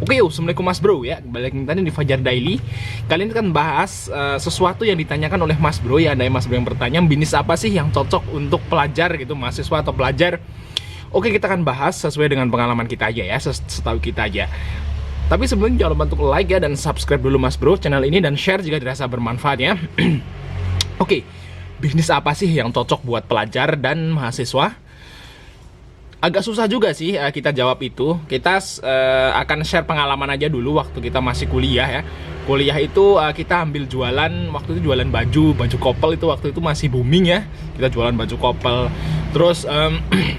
Oke, assalamualaikum Mas Bro ya. Balik tadi di Fajar Daily. Kali ini kan bahas sesuatu yang ditanyakan oleh Mas Bro ya. Ada Mas Bro yang bertanya, bisnis apa sih yang cocok untuk pelajar gitu, mahasiswa atau pelajar? Oke, kita akan bahas sesuai dengan pengalaman kita aja ya, setahu kita aja. Tapi sebelumnya jangan lupa untuk like ya dan subscribe dulu Mas Bro channel ini dan share jika dirasa bermanfaat ya. Oke, bisnis apa sih yang cocok buat pelajar dan mahasiswa? Agak susah juga sih kita jawab itu. Kita akan share pengalaman aja dulu waktu kita masih kuliah ya. Kuliah itu kita ambil jualan, waktu itu jualan baju couple itu waktu itu masih booming ya. Kita jualan baju couple. Terus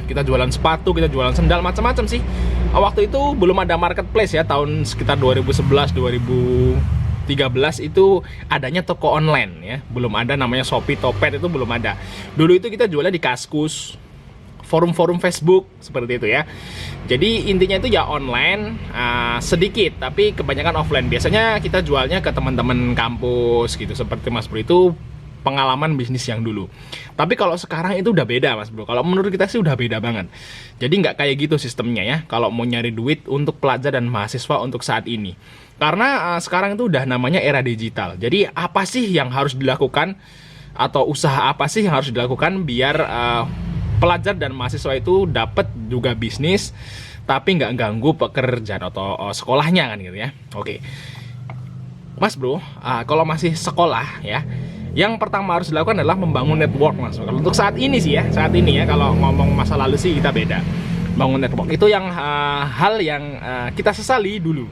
kita jualan sepatu, kita jualan sendal, macam-macam sih. Waktu itu belum ada marketplace ya, tahun sekitar 2011 2013 itu adanya toko online ya. Belum ada namanya Shopee, Topet, itu belum ada. Dulu itu kita jualnya di Kaskus, forum-forum Facebook seperti itu ya. Jadi intinya itu ya online, sedikit tapi kebanyakan offline. Biasanya kita jualnya ke teman-teman kampus gitu, seperti Mas Bro. Itu pengalaman bisnis yang dulu. Tapi kalau sekarang itu udah beda Mas Bro. Kalau menurut kita sih udah beda banget. Jadi nggak kayak gitu sistemnya ya, kalau mau nyari duit untuk pelajar dan mahasiswa untuk saat ini. Karena sekarang itu udah namanya era digital. Jadi apa sih yang harus dilakukan, atau usaha apa sih yang harus dilakukan biar pelajar dan mahasiswa itu dapat juga bisnis tapi nggak ganggu pekerjaan atau sekolahnya kan gitu ya. Oke, Mas Bro, kalau masih sekolah ya, yang pertama harus dilakukan adalah membangun network Mas. Kalau untuk saat ini sih ya, saat ini ya, kalau ngomong masa lalu sih kita beda. Bangun network itu yang hal yang kita sesali dulu.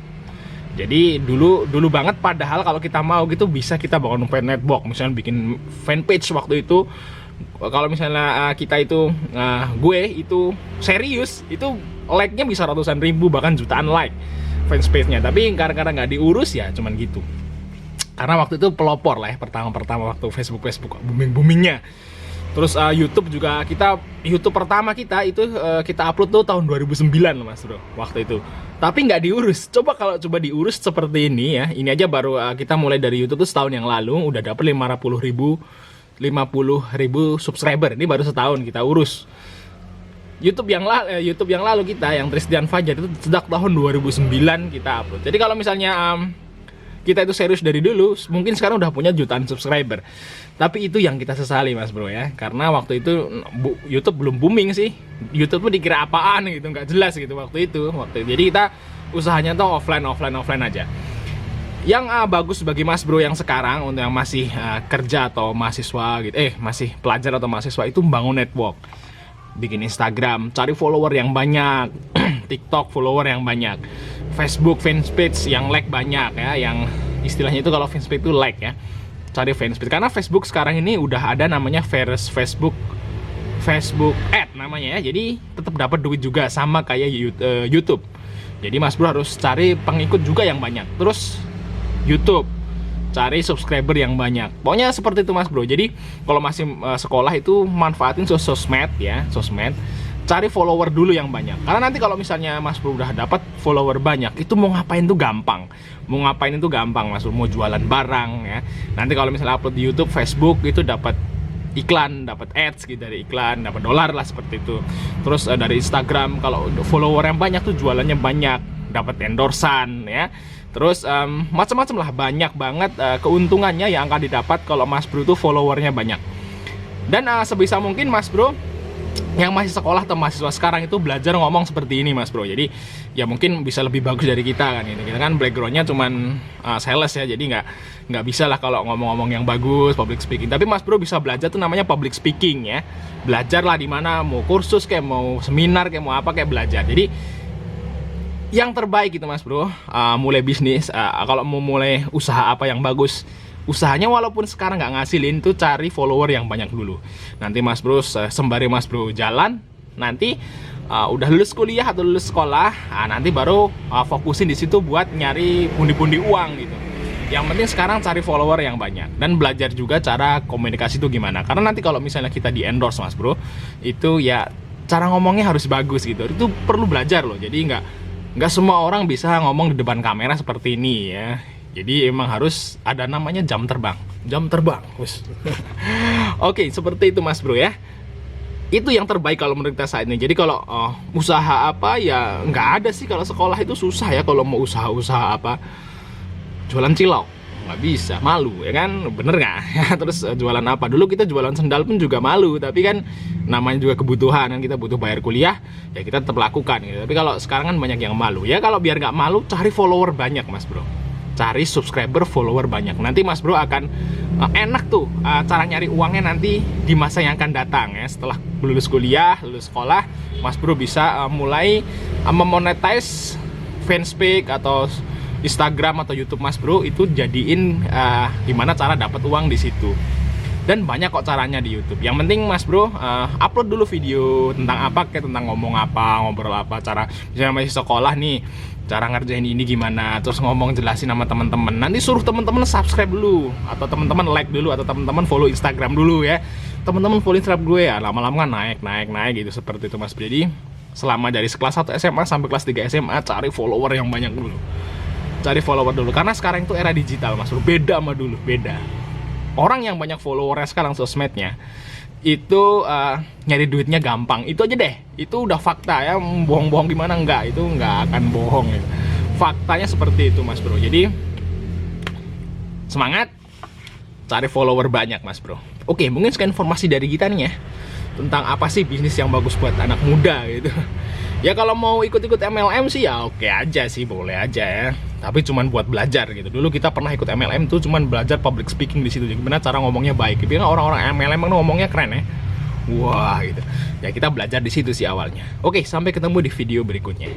Jadi dulu banget, padahal kalau kita mau gitu bisa kita bangun network, misalnya bikin fanpage waktu itu. Kalau misalnya kita itu gue itu serius, itu like-nya bisa ratusan ribu bahkan jutaan like fanpage-nya. Tapi karena nggak diurus ya cuman gitu. Karena waktu itu pelopor lah ya, pertama waktu Facebook boomingnya. Terus YouTube juga, YouTube pertama kita itu kita upload tuh tahun 2009 Mas Bro waktu itu. Tapi nggak diurus. Coba diurus seperti ini ya. Ini aja baru kita mulai dari YouTube tuh setahun yang lalu udah dapet 50 ribu subscriber. Ini baru setahun kita urus. YouTube yang lalu kita, yang Trisdian Fajar itu sejak tahun 2009 kita upload. Jadi kalau misalnya kita itu serius dari dulu, mungkin sekarang udah punya jutaan subscriber. Tapi itu yang kita sesali Mas Bro ya. Karena waktu itu YouTube belum booming sih. YouTube tuh dikira apaan gitu, nggak jelas gitu waktu itu. Jadi kita usahanya tuh offline aja. Yang bagus bagi Mas Bro yang sekarang, untuk yang masih kerja atau mahasiswa gitu, masih pelajar atau mahasiswa, itu bangun network. Bikin Instagram, cari follower yang banyak, TikTok follower yang banyak, Facebook fanpage yang like banyak ya, yang istilahnya itu kalau fanpage itu like ya. Cari fanpage, karena Facebook sekarang ini udah ada namanya Facebook ad namanya ya. Jadi tetap dapat duit juga sama kayak YouTube. Jadi Mas Bro harus cari pengikut juga yang banyak. Terus YouTube, cari subscriber yang banyak. Pokoknya seperti itu Mas Bro. Jadi kalau masih sekolah itu manfaatin sosmed ya, sosmed. Cari follower dulu yang banyak. Karena nanti kalau misalnya Mas Bro udah dapat follower banyak, itu mau ngapain tuh gampang. Mas Bro mau jualan barang ya. Nanti kalau misalnya upload di YouTube, Facebook itu dapat iklan, dapat ads gitu dari iklan, dapat dolar lah seperti itu. Terus dari Instagram, kalau follower yang banyak tuh jualannya banyak, dapat endorsan ya. Terus macam-macam lah, banyak banget keuntungannya yang akan didapat kalau Mas Bro tuh followernya banyak. Dan sebisa mungkin Mas Bro yang masih sekolah atau mahasiswa sekarang itu belajar ngomong seperti ini Mas Bro. Jadi ya mungkin bisa lebih bagus dari kita kan ini. Kita kan backgroundnya cuman sales ya, jadi nggak bisa lah kalau ngomong-ngomong yang bagus, public speaking. Tapi Mas Bro bisa belajar tuh namanya public speaking ya. Belajar lah di mana, mau kursus kayak mau seminar kayak mau apa, kayak belajar. Jadi yang terbaik itu Mas Bro, mulai bisnis, kalau mau mulai usaha apa yang bagus, usahanya walaupun sekarang nggak ngasilin tuh, cari follower yang banyak dulu. Nanti Mas Bro sembari Mas Bro jalan, nanti udah lulus kuliah atau lulus sekolah, nanti baru fokusin di situ buat nyari pundi-pundi uang gitu. Yang penting sekarang cari follower yang banyak dan belajar juga cara komunikasi itu gimana. Karena nanti kalau misalnya kita di endorse Mas Bro, itu ya cara ngomongnya harus bagus gitu. Itu perlu belajar loh. Jadi nggak semua orang bisa ngomong di depan kamera seperti ini ya. Jadi emang harus ada namanya jam terbang. Oke, seperti itu Mas Bro ya. Itu yang terbaik kalau menurut kita saat ini. Jadi kalau usaha apa ya nggak ada sih, kalau sekolah itu susah ya kalau mau usaha-usaha apa, jualan cilok nggak bisa, malu ya kan, bener nggak? Terus jualan apa, dulu kita jualan sendal pun juga malu, tapi kan namanya juga kebutuhan kan, kita butuh bayar kuliah ya kita tetap lakukan gitu. Tapi kalau sekarang kan banyak yang malu ya. Kalau biar nggak malu, cari follower banyak mas bro, cari subscriber, follower banyak, nanti mas bro akan enak tuh cara nyari uangnya nanti di masa yang akan datang ya. Setelah lulus kuliah, lulus sekolah, mas bro bisa mulai memonetize fanspage atau Instagram atau YouTube mas bro, itu jadiin gimana cara dapat uang di situ. Dan banyak kok caranya di YouTube. Yang penting mas bro upload dulu video tentang apa, kayak tentang ngomong apa, ngobrol apa, cara misalnya masih sekolah nih, cara ngerjain ini gimana, terus ngomong jelasin sama teman-teman. Nanti suruh teman-teman subscribe dulu, atau teman-teman like dulu, atau teman-teman follow Instagram dulu ya. Teman-teman follow Instagram gue ya, lama-lama kan naik gitu, seperti itu mas. Jadi selama dari kelas 1 SMA sampai kelas 3 SMA, cari follower yang banyak dulu. Cari follower dulu, karena sekarang itu era digital mas bro, beda sama dulu, beda. Orang yang banyak followernya sekarang sosmednya itu nyari duitnya gampang, itu aja deh, itu udah fakta ya. Bohong-bohong gimana, enggak, itu nggak akan bohong gitu. Faktanya seperti itu mas bro. Jadi semangat, cari follower banyak mas bro. Oke, mungkin sekian informasi dari kita nih ya, tentang apa sih bisnis yang bagus buat anak muda gitu. Ya kalau mau ikut-ikut MLM sih ya oke aja sih, boleh aja ya. Tapi cuman buat belajar gitu. Dulu kita pernah ikut MLM tuh cuman belajar public speaking di situ. Gimana cara ngomongnya baik. Tapi kan orang-orang MLM kan ngomongnya keren ya. Wah gitu. Ya kita belajar di situ sih awalnya. Oke, sampai ketemu di video berikutnya.